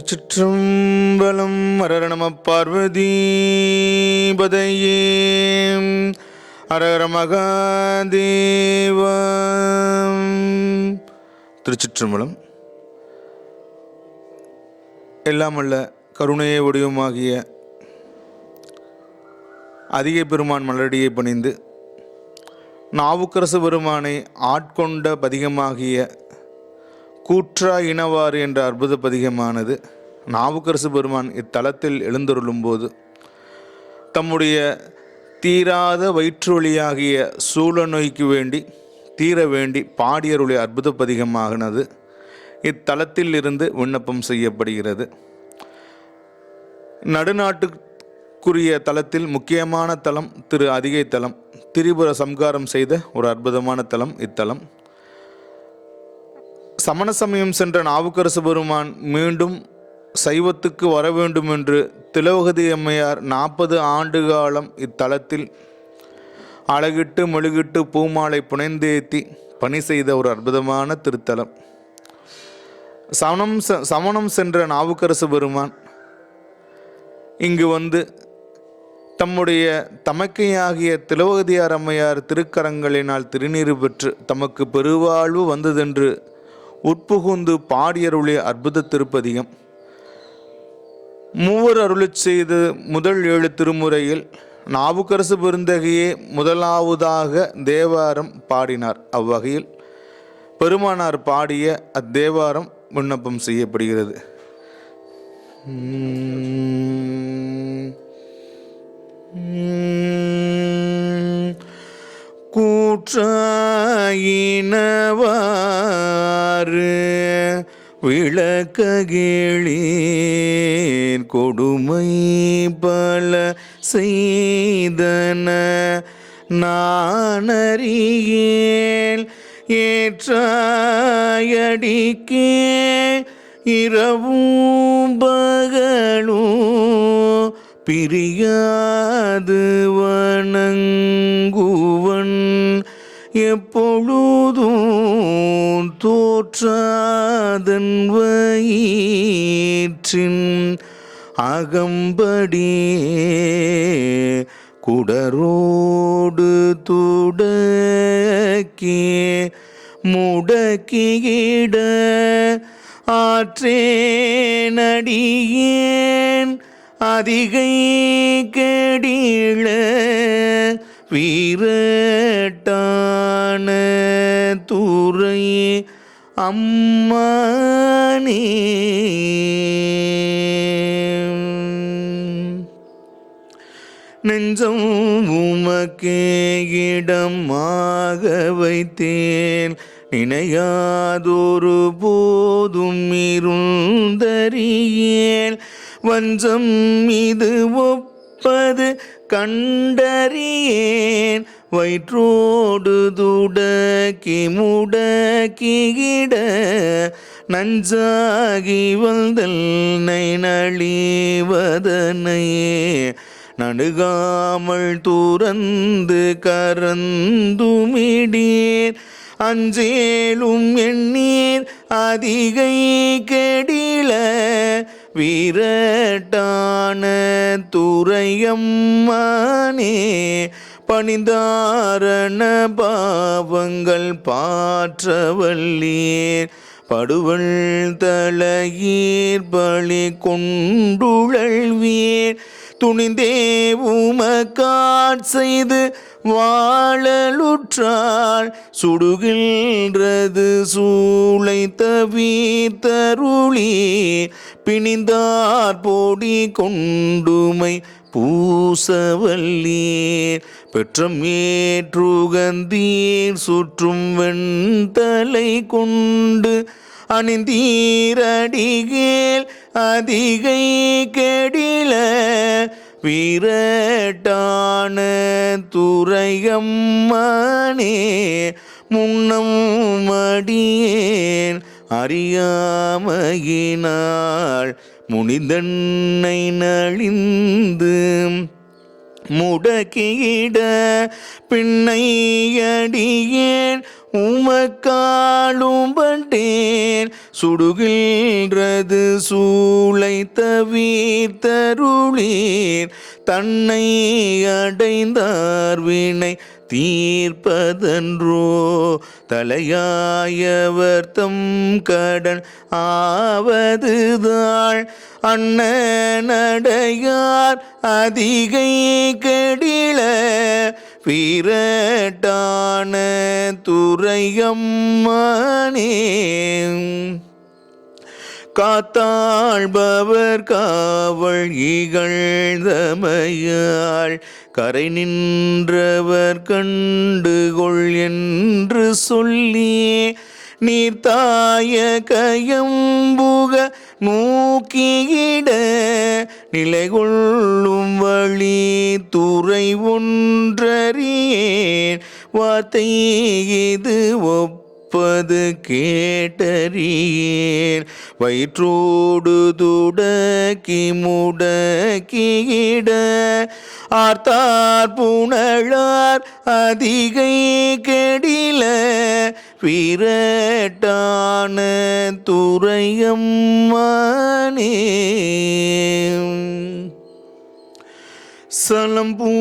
திருச்சிற்றம்பலம். ஹரஹர நம பார்வதீபதையே. ஹரஹர மகாதேவா. திருச்சிற்றம்பலம். எல்லாமல்ல கருணையை வடிவமாகிய அதிக பெருமான் மலரடியை பணிந்து நாவுக்கரசு பெருமானை ஆட்கொண்ட பதிகமாகிய கூற்றா இனவாறு என்ற அற்புத பதிகமானது நாவுக்கரசு பெருமான் இத்தலத்தில் எழுந்தருளும் போது தம்முடைய தீராத வயிற்று வழியாகிய சூழ நோய்க்கு வேண்டி தீர வேண்டி பாடியருடைய அற்புத பதிகமானது இத்தலத்தில் இருந்து விண்ணப்பம் செய்யப்படுகிறது. நடுநாட்டுக்குரிய தலத்தில் முக்கியமான தலம் திரு அதிகை தலம். திரிபுர சம்காரம் செய்த ஒரு அற்புதமான தலம் இத்தலம். சமண சமயம் சென்ற நாவுக்கரசு பெருமான் மீண்டும் சைவத்துக்கு வர வேண்டும் என்று திலோகதி அம்மையார் 40 ஆண்டு காலம் இத்தலத்தில் அழகிட்டு மெழுகிட்டு பூமாலை புனைந்தேத்தி பணி செய்த ஒரு அற்புதமான திருத்தலம். சமணம் சென்ற நாவுக்கரசு பெருமான் இங்கு வந்து தம்முடைய தமக்கையாகிய திலோகதியார் அம்மையார் திருக்கரங்களினால் திருநீறு பெற்று தமக்கு பெருவாழ்வு வந்ததென்று உட்புகுந்து பாடியருளிய அற்புத திருப்பதிகம். மூவர் அருளச் செய்த முதல் 7 திருமுறையில் நாவுக்கரசு பெருந்தகையே முதலாவதாக தேவாரம் பாடினார். அவ்வகையில் பெருமானார் பாடிய அத்தேவாரம் விண்ணப்பம் செய்யப்படுகிறது. கூற்றாயினவாறு விளக்ககிழீர் கொடுமை பல செய்தன நானறியேல் ஏற்றாயடிக்கே இரவும் பகலும் பிரியாது வணங்குவன் எப்பொழுதும் தோற்றாதன் வயிற்றின் அகம்படியே குடரோடு துடக்கி முடக்கியிட ஆற்றேனடியேன் அதிகை கெடிள வீரட்டான துறை அம்மானே. நெஞ்சம் உமக்கே இடமாக வைத்தேன் நினையாதொரு போதும் இருந்தறியேன் வஞ்சம் இது ஒப்பது கண்டறியேன் வயிற்றோடு துடக்கி முடக்கிட நஞ்சாகி வந்தல்னை நழிவதனையே நடுகாமல் துறந்து கரந்துமிடீர் அஞ்சேலும் எண்ணீர் அதிகை கெடில வீரட்டான துறையம்மானே. பணிந்தாரண பாவங்கள் பாற்றவல்லீர் படுவள் தலையீர் பலி கொண்டுழல்வீர் துணிந்தே உமக்காட் செய்து வாழலுற்றாள் சுடுகின்றது சூளை தவிர்த்தருளி பிணிந்தார் போடி கொண்டுமை பூசவல்லீர் பெற்றம் ஏற்றுகந்தீர் சுற்றும் வெண்தலை கொண்டு அணிந்தீரடிகேல் அதிகை கெடில வீரட்டான துறையம்மானே. முன்னம் அடியேன் அறியாமையினாள் முனிதன்னை நழிந்து முடக்கிட பின்னையடியேன் உமக்காளும் பட்டேன் சுடுகின்றது சூளை தவிர்த்தருளீர் தன்னை அடைந்தார் வினை தீர்ப்பதன்றோ தலையாயவர் தம் கடன் ஆவதுதாள் அண்ணனடையார் அதிகை கெடில வீரட்டான துரையம்மானே காத்தாழ்பவர் காவல் இகழ்ந்தமையாள் கரை நின்றவர் கண்டுகொள் என்று சொல்லி நீர்த்தாய கயம்புக நோக்கியிட நிலை கொள்ளும் வழி துறை ஒன்றறியேன் வார்த்தை இது ஒப்பது கேட்டறியேன் வயிற்றோடு துடக்கி முடக்கியிட ஆர்த்தார் புனழார் அதிகை கெடில வீரட்டான துரையம்மானே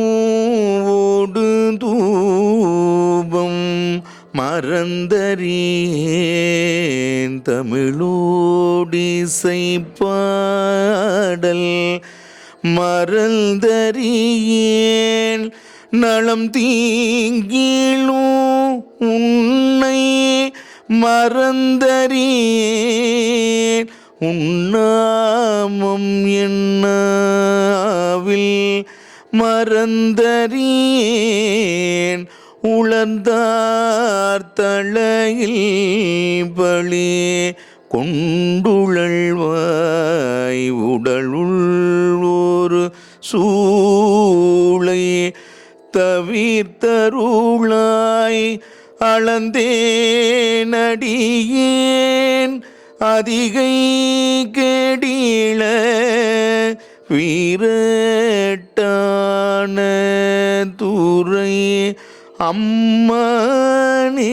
சலம்பூவோடு தூபம் மறந்தறியேன் தமிழோடிசை பாடல் மறந்தறியேன் நலம் தீங்கிலும் உன்னை மறந்தறியேன் உன்னாமம் என்னாவில் மறந்தறியேன் உளர்ந்தார் தலையில் பலி கொண்டுழல்வாய் உடலுள் ஒரு சூளை தவிர்த்தருளாய் அளந்தேனடியேன் அதிகை கெடில வீரட்டான துரை அம்மானே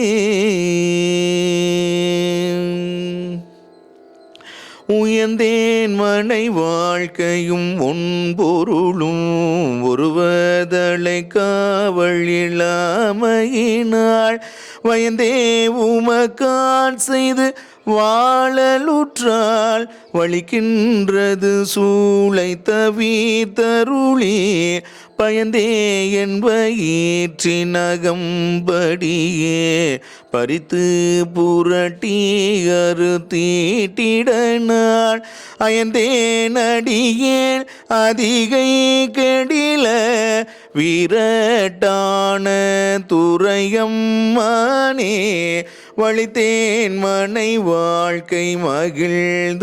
உயர்ந்தேன் மனை வாழ்க்கையும் ஒன்பொருளும் ஒருவதலை காவல் இல்லாமையினாள் வயந்தே உமக்கான் செய்து வாழலுற்றால் வலிக்கின்றது சூளை தவிர்த்தருளி பயந்தே என்பயிற்றின் அகம்படியே பறித்து புரட்டி அறுத்தீட்டிடனாள் அயந்தேன் அடியேன் அதிகை கெடில வீரட்டான துரையம்மானே வழித்தேன் மனை வாழ்க்கை மகிழ்ந்தடியேன்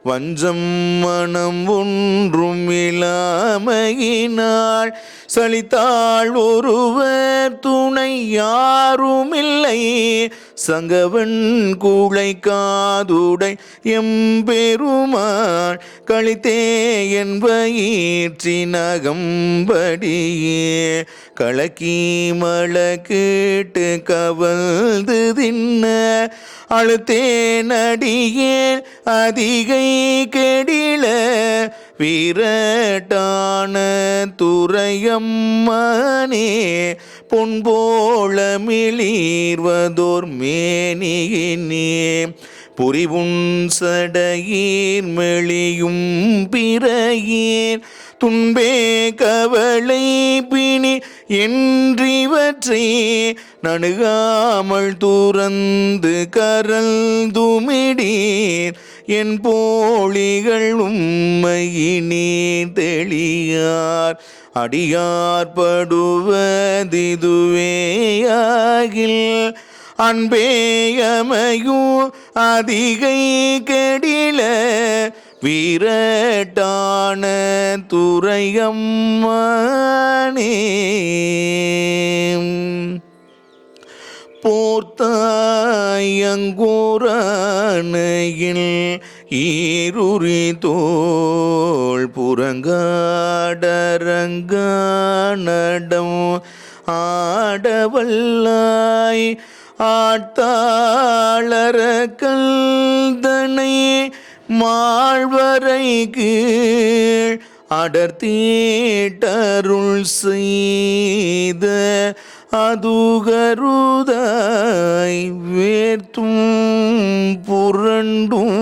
வஞ்சம் மனம் ஒன்றும் இல்லாமையினாள் சலித்தாள் ஒருவர் துணை யாருமில்லை சங்கவன் கூளை காதுடை எம்பெருமாள் கழித்தே என்பயிற்றின் அகம்படியே கலக்கி மலக்கிட்டு கவல்து தின்ன அழுத்தேன் அடியேன் அதிகை கெடில வீரட்டான துரையம்மானே பொன்போல மிளீர்வதோர் மேனியினே புரிவுன் சடையீர் மெளியும் பிறையீர் துன்பே கவலை பிணி என்றிவற்றை நணுகாமல் துறந்து கரல்துமிடீர் என் போலிகள் உம்மையினீர் தெளியார் அடியார் படுவதிதுவேயாகில் அன்பேயமையும் அதிகை கெடில வீரட்டான துரையம்மானே போர்த்தாயங்கூரானையில் ஈருரி தோள் புறங்காடரங்கானடம் ஆடவல்லாய் ஆட்டாளர கல்தனை மாழ்வரை கீழ் அடர்த்தீட்டருள் செய்த அதுகருதாய் வேர்த்தும் புரண்டும்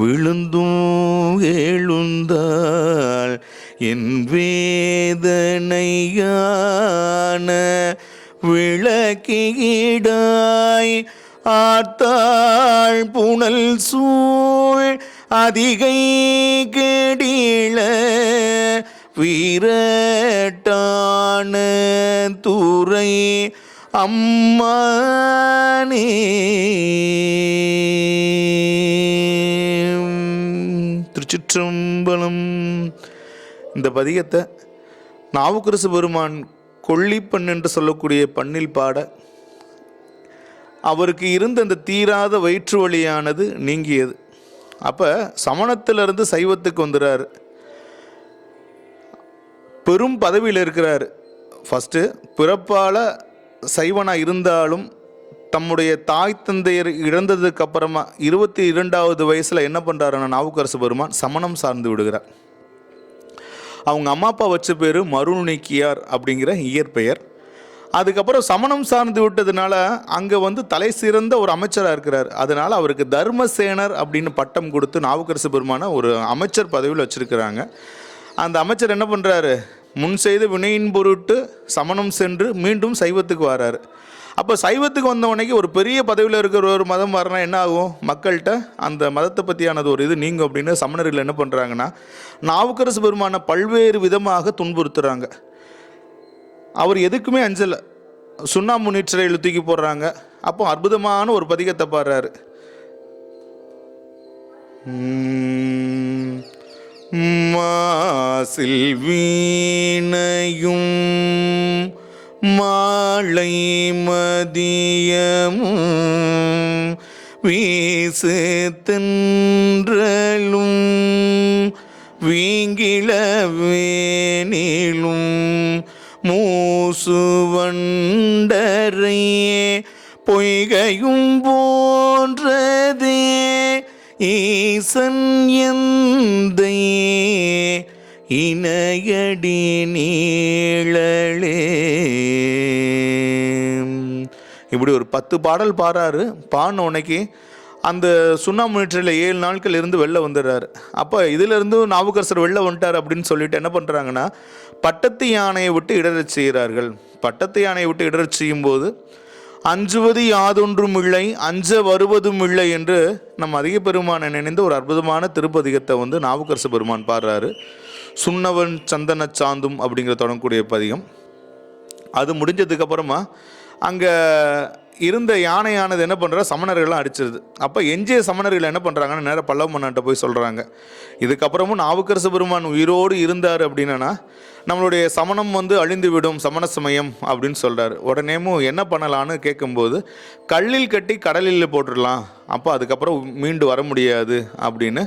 விழுந்தும் எழுந்தாள் என் வேதனையான விளக்கிடாய் ஆத்தாள் புனல் சூழ் அதிகை கெடிள வீரட்டான துறை அம்மானே. திருச்சிற்றம்பலம். இந்த பதிகத்தை நாவுக்கரசு பெருமான் கொள்ளிப்பண் என்று சொல்லக்கூடிய பண்ணில் பாட அவருக்கு இருந்த அந்த தீராத வயிற்று வலியானது நீங்கியது. அப்போ சமணத்திலிருந்து சைவத்துக்கு வந்துடுறாரு. பெரும் பதவியில் இருக்கிறார். ஃபஸ்ட்டு பிறப்பால் சைவனாக இருந்தாலும் தம்முடைய தாய் தந்தையர் இழந்ததுக்கு அப்புறமா 22வது வயசில் என்ன பண்ணுறாருன்னா நாவுக்கரசு பெருமான் சமணம் சார்ந்து விடுகிறார். அவங்க அம்மா அப்பா வச்ச பேர் மருநீக்கியார் அப்படிங்கிற இயற்பெயர். அதுக்கப்புறம் சமணம் சார்ந்து விட்டதுனால அங்கே தலை சிறந்த ஒரு அமைச்சராக இருக்கிறார். அதனால் அவருக்கு தர்மசேனர் அப்படின்னு பட்டம் கொடுத்து நாவுக்கரசு பெருமான ஒரு அமைச்சர் பதவியில் வச்சுருக்கிறாங்க. அந்த அமைச்சர் என்ன பண்ணுறாரு, முன் செய்த வினையின் பொருட்டு சமணம் சென்று மீண்டும் சைவத்துக்கு வராரு. அப்போ சைவத்துக்கு வந்தவனைக்கு ஒரு பெரிய பதவியில் இருக்கிற ஒரு மதம் வரனா என்ன ஆகும், மக்கள்கிட்ட அந்த மதத்தை பற்றியானது ஒரு இது நீங்கும் அப்படின்னு சமணர்கள் என்ன பண்ணுறாங்கன்னா நாவுக்கரசு பெருமான பல்வேறு விதமாக துன்புறுத்துகிறாங்க. அவர் எதுக்குமே அஞ்சலை. சுண்ணாம்பு நீற்றறையில் தூக்கி போடுறாங்க. அப்போ அற்புதமான ஒரு பதிகத்தை பாடுறாரு. மாசில் வீணையும் மாலை மதியமும் வீசு தென்றலும் வீங்கிளவேனிலும் மூசுவண்டரை பொய்கையும் போன்றதே ஈசன் எந்தை இணையடி நீழலே. இப்படி ஒரு 10 பாடல் பாடுறாரு. பாடின உடனேக்கு அந்த சுண்ணாம்பு நீற்றில் 7 நாட்கள் இருந்து வெளில வந்துடுறாரு. அப்போ இதிலிருந்து நாவுக்கரசர் வெளில வந்துட்டார் அப்படின்னு சொல்லிட்டு என்ன பண்ணுறாங்கன்னா பட்டத்து யானையை விட்டு இடறச் செய்கிறார்கள். பட்டத்து யானையை விட்டு இடறச் செய்யும் போது அஞ்சுவது யாதொன்றும் இல்லை அஞ்ச வருவதும் இல்லை என்று நம்ம அதிக பெருமானை நினைந்து ஒரு அற்புதமான திருப்பதிகத்தை நாவுக்கரசு பெருமான் பாடுறாரு. சுண்ணவன் சந்தன சாந்தும் அப்படிங்கிற தொடங்கக்கூடிய பதிகம். அது முடிஞ்சதுக்கப்புறமா அங்கே இருந்த யானையானது என்ன பண்ணுறா, சமணர்கள்லாம் அடிச்சிருது. அப்போ எஞ்சிய சமணர்கள் என்ன பண்ணுறாங்கன்னா நேராக பல்லவ மன்னன்ட்ட போய் சொல்கிறாங்க, இதுக்கப்புறமும் நாவுக்கரசு பெருமான் உயிரோடு இருந்தார் அப்படின்னா நம்மளுடைய சமணம் அழிந்து விடும், சமண சமயம் அப்படின்னு சொல்கிறார். உடனேமும் என்ன பண்ணலான்னு கேட்கும்போது கல்லில் கட்டி கடலில் போட்டுடலாம், அப்போ அதுக்கப்புறம் மீண்டு வர முடியாது அப்படின்னு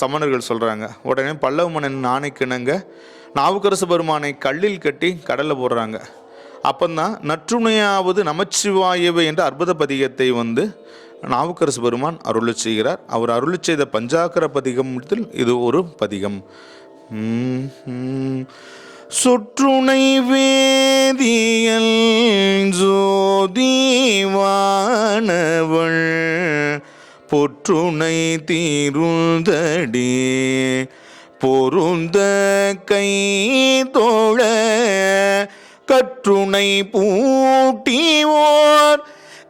சமணர்கள் சொல்கிறாங்க. உடனே பல்லவ மன்னன் ஆணைக்கிணங்க நாவுக்கரசு பெருமானை கல்லில் கட்டி கடலில் போடுறாங்க. அப்போந்தான் நற்றுணையாவது நமச்சிவாயவே என்ற அற்புத பதிகத்தை நாவுக்கரசு பெருமான் அருளச் செய்கிறார். அவர் அருளச் செய்த பஞ்சாக்கர பதிகத்தில் இது ஒரு பதிகம். சொற்றுணை வேதியல் ஜோதிவானவள் பொற்றுணை தீருந்தடி பொருந்த கை தோழ கற்றுணை பூட்டிவோர்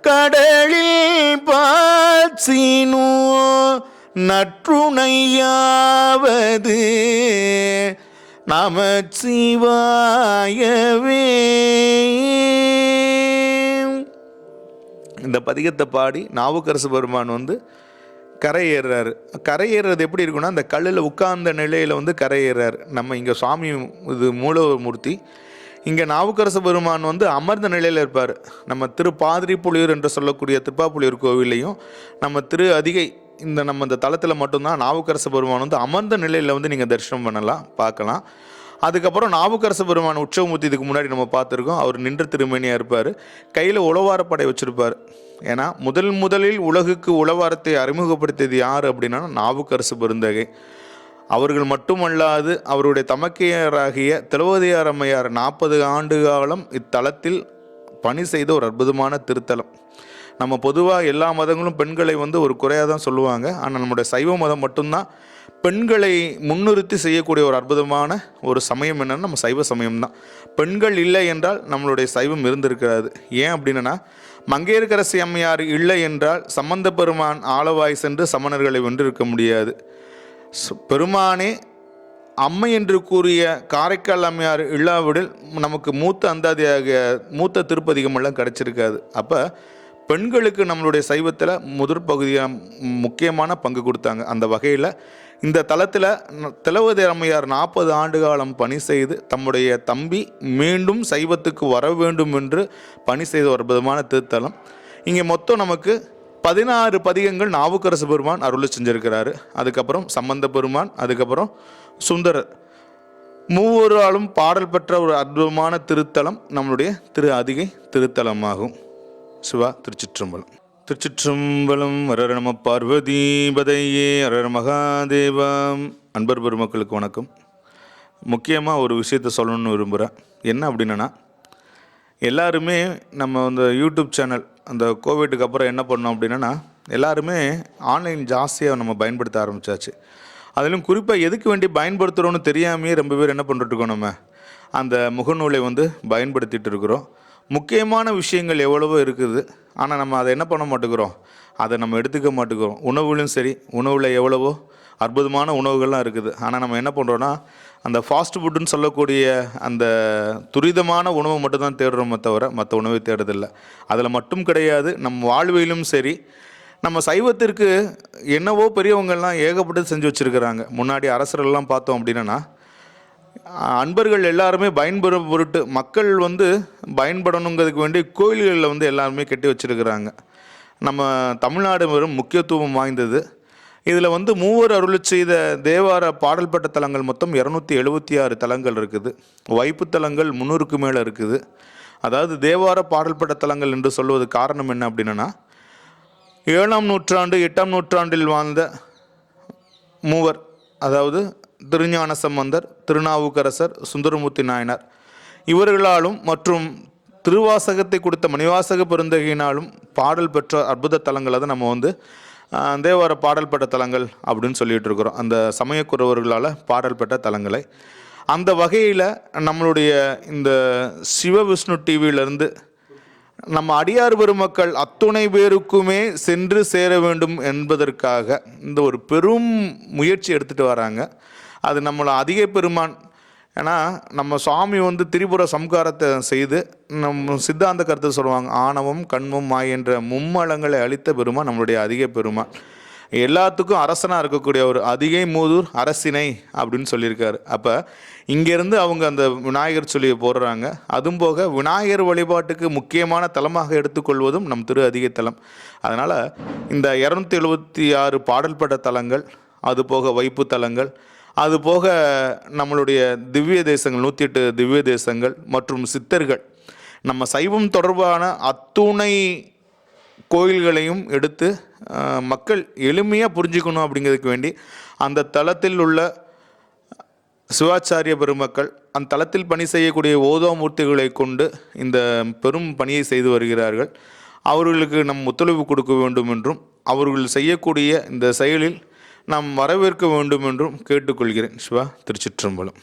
கடலில் பாய்ச்சினோ நற்றுணையாவது நமச்சிவாயவே. இந்த பதிகத்தை பாடி நாவுக்கரசு பெருமான் கரையேறாரு. கரையேறது எப்படி இருக்குன்னா, அந்த கல்லில் உட்கார்ந்த நிலையில் கரையேறாரு. நம்ம இங்கே சுவாமி இது மூலமூர்த்தி, இங்கே நாவுக்கரசு பெருமான் அமர்ந்த நிலையில் இருப்பார். நம்ம திருப்பாதிரிப்புலியூர் என்று சொல்லக்கூடிய திருப்பாப்புலியூர் கோவிலையும் நம்ம திரு அதிகை நம்ம இந்த தலத்தில் மட்டும்தான் நாவுக்கரச பெருமான் வந்து அமர்ந்த நிலையில் வந்து நீங்கள் தரிசனம் பண்ணலாம், பார்க்கலாம். அதுக்கப்புறம் நாவுக்கரச பெருமான் உற்சவமூர்த்தி இதுக்கு முன்னாடி நம்ம பார்த்துருக்கோம். அவர் நின்ற திருமேனியாக இருப்பார், கையில் உழவாரப்படை வச்சுருப்பார். ஏன்னா முதலில் உலகுக்கு உழவாரத்தை அறிமுகப்படுத்தியது யார் அப்படின்னா நாவுக்கரசு பெருந்தகை. அவர்கள் மட்டுமல்லாது அவருடைய தமக்கையராகிய திலோதயார் அம்மையார் 40 ஆண்டு காலம் இத்தலத்தில் பணி செய்த ஒரு அற்புதமான திருத்தலம். நம்ம பொதுவாக எல்லா மதங்களும் பெண்களை வந்து ஒரு குறையாக தான் சொல்லுவாங்க. ஆனால் நம்முடைய சைவ மதம் மட்டும்தான் பெண்களை முன்னிறுத்தி செய்யக்கூடிய ஒரு அற்புதமான ஒரு சமயம் என்னன்னா நம்ம சைவ சமயம் தான். பெண்கள் இல்லை என்றால் நம்மளுடைய சைவம் இருந்திருக்கிறாது. ஏன் அப்படின்னா மங்கையர்க்கரசி அம்மையார் இல்லை என்றால் சம்பந்த பெருமான் ஆளவாய் சென்று சமணர்களை வென்றிருக்க முடியாது. பெருமானே அம்மை என்று கூறிய காரைக்கால் அம்மையார் இல்லாவிடில் நமக்கு மூத்த திருப்பதிகமெல்லாம் கிடைச்சிருக்காது. அப்போ பெண்களுக்கு நம்மளுடைய சைவத்தில் முதற் பகுதியாக முக்கியமான பங்கு கொடுத்தாங்க. அந்த வகையில் இந்த தலத்தில் திலோதயார் அம்மையார் 40 ஆண்டு காலம் பணி செய்து தம்முடைய தம்பி மீண்டும் சைவத்துக்கு வர வேண்டும் என்று பணி செய்த ஒரு அற்புதமான திருத்தலம். இங்கே மொத்தம் நமக்கு 16 பதிகங்கள் நாவுக்கரசு பெருமான் அருளை செஞ்சிருக்கிறாரு. அதுக்கப்புறம் சம்பந்த பெருமான், அதுக்கப்புறம் சுந்தரர், மூவராலும் பாடல் பெற்ற ஒரு அற்புதமான திருத்தலம் நம்மளுடைய திரு அதிகை திருத்தலமாகும். சிவா திருச்சிற்றம்பலம். திருச்சிற்றம்பலம். அரர நம பார்வதீபதையே அரர மகாதேவம். அன்பர் பெருமக்களுக்கு வணக்கம். முக்கியமாக ஒரு விஷயத்த சொல்லணும்னு விரும்புகிறேன். என்ன அப்படின்னா, எல்லாருமே நம்ம அந்த யூடியூப் சேனல் அந்த கோவிட்டுக்கு அப்புறம் என்ன பண்ணோம் அப்படின்னா எல்லாருமே ஆன்லைன் ஜாஸ்தியாக நம்ம பயன்படுத்த ஆரம்பித்தாச்சு. அதிலும் குறிப்பாக எதுக்கு வேண்டி பயன்படுத்துகிறோன்னு தெரியாமையே ரொம்ப பேர் என்ன பண்ணிட்டுருக்கோம், நம்ம அந்த முகநூலை வந்து பயன்படுத்திகிட்டு இருக்கிறோம். முக்கியமான விஷயங்கள் எவ்வளவோ இருக்குது, ஆனால் நம்ம அதை என்ன பண்ண மாட்டேங்கிறோம், அதை நம்ம எடுத்துக்க மாட்டேங்கிறோம். உணவுலையும் சரி, உணவில் எவ்வளவோ அற்புதமான உணவுகள்லாம் இருக்குது. ஆனால் நம்ம என்ன பண்ணுறோன்னா அந்த ஃபாஸ்ட் ஃபுட்டுன்னு சொல்லக்கூடிய அந்த துரிதமான உணவை மட்டும்தான் தேடுறோமே தவிர மற்ற உணவை தேடுறதில்லை. அதில் மட்டும் கிடையாது, நம் வாழ்விலும் சரி, நம்ம சைவத்திற்கு என்னவோ பெரியவங்கள்லாம் ஏகப்பட்டது செஞ்சு வச்சுருக்கிறாங்க. முன்னாடி அரசர்கள்லாம் பார்த்தோம் அப்படின்னா அன்பர்கள் எல்லாருமே பயன்பெறும் பொருட்டு மக்கள் வந்து பயன்படணுங்கிறதுக்கு வேண்டி கோயில்களில் வந்து எல்லாருமே கட்டி வச்சுருக்கிறாங்க. நம்ம தமிழ்நாடு வெறும் முக்கியத்துவம் வாய்ந்தது. இதில் வந்து மூவர் அருளி செய்த தேவார பாடல் பெற்ற தலங்கள் மொத்தம் 276 தலங்கள் இருக்குது. வைப்பு தலங்கள் 300க்கு மேலே இருக்குது. அதாவது தேவார பாடல் பெற்ற தலங்கள் என்று சொல்வது காரணம் என்ன அப்படின்னா 7ஆம் நூற்றாண்டு 8ஆம் நூற்றாண்டில் வாழ்ந்த மூவர், அதாவது திருஞான சம்பந்தர், திருநாவுக்கரசர், சுந்தரமூர்த்தி நாயனார் இவர்களாலும் மற்றும் திருவாசகத்தை கொடுத்த மணிவாசக பெருந்தகையினாலும் பாடல் பெற்ற அற்புத தலங்களை தான் நம்ம வந்து தேவார பாடல் பெற்ற தலங்கள் அப்படின்னு சொல்லிட்டு இருக்கிறோம். அந்த சமயக்குறவர்களால் பாடல் பெற்ற தலங்களை. அந்த வகையில் நம்மளுடைய இந்த சிவ விஷ்ணு டிவியிலேருந்து நம்ம அடியார் பெருமக்கள் அத்துணை பேருக்குமே சென்று சேர வேண்டும் என்பதற்காக இந்த ஒரு பெரும் முயற்சி எடுத்துகிட்டு வராங்க. அது நம்மளை அதிகை பெருமான், ஏன்னா நம்ம சுவாமி வந்து திரிபுர சம்காரத்தை செய்து நம்ம சித்தாந்த கருத்தை சொல்லுவாங்க, ஆணவம் கண்மம் மாய் என்ற மும்மலங்களை அளித்த பெருமான் நம்மளுடைய அதிகை பெருமான். எல்லாத்துக்கும் அரசனாக இருக்கக்கூடிய ஒரு அதிகை மூதூர் அரசினை அப்படின்னு சொல்லியிருக்காரு. அப்போ இங்கேருந்து அவங்க அந்த விநாயகர் சொல்லியை போடுறாங்க. அதுவும் போக விநாயகர் வழிபாட்டுக்கு முக்கியமான தலமாக எடுத்துக்கொள்வதும் நம் திரு அதிகை தலம். அதனால் இந்த 276 பாடல் பெற்ற தலங்கள், அது போக வைப்பு தலங்கள், அது போக நம்மளுடைய திவ்ய தேசங்கள் 108 திவ்ய தேசங்கள் மற்றும் சித்தர்கள், நம்ம சைவம் தொடர்பான அத்துணை கோயில்களையும் எடுத்து மக்கள் எளிமையாக புரிஞ்சுக்கணும் அப்படிங்கிறதுக்கு வேண்டி அந்த தலத்தில் உள்ள சிவாச்சாரிய பெருமக்கள் அந்த தலத்தில் பணி செய்யக்கூடிய ஓதோமூர்த்திகளை கொண்டு இந்த பெரும் பணியை செய்து வருகிறார்கள். அவர்களுக்கு நம் ஒத்துழைப்பு கொடுக்க வேண்டும் என்றும் அவர்கள் செய்யக்கூடிய இந்த செயலில் நாம் வரவேற்க வேண்டும் என்றும் கேட்டுக்கொள்கிறேன். சிவா திருச்சிற்றம்பலம்.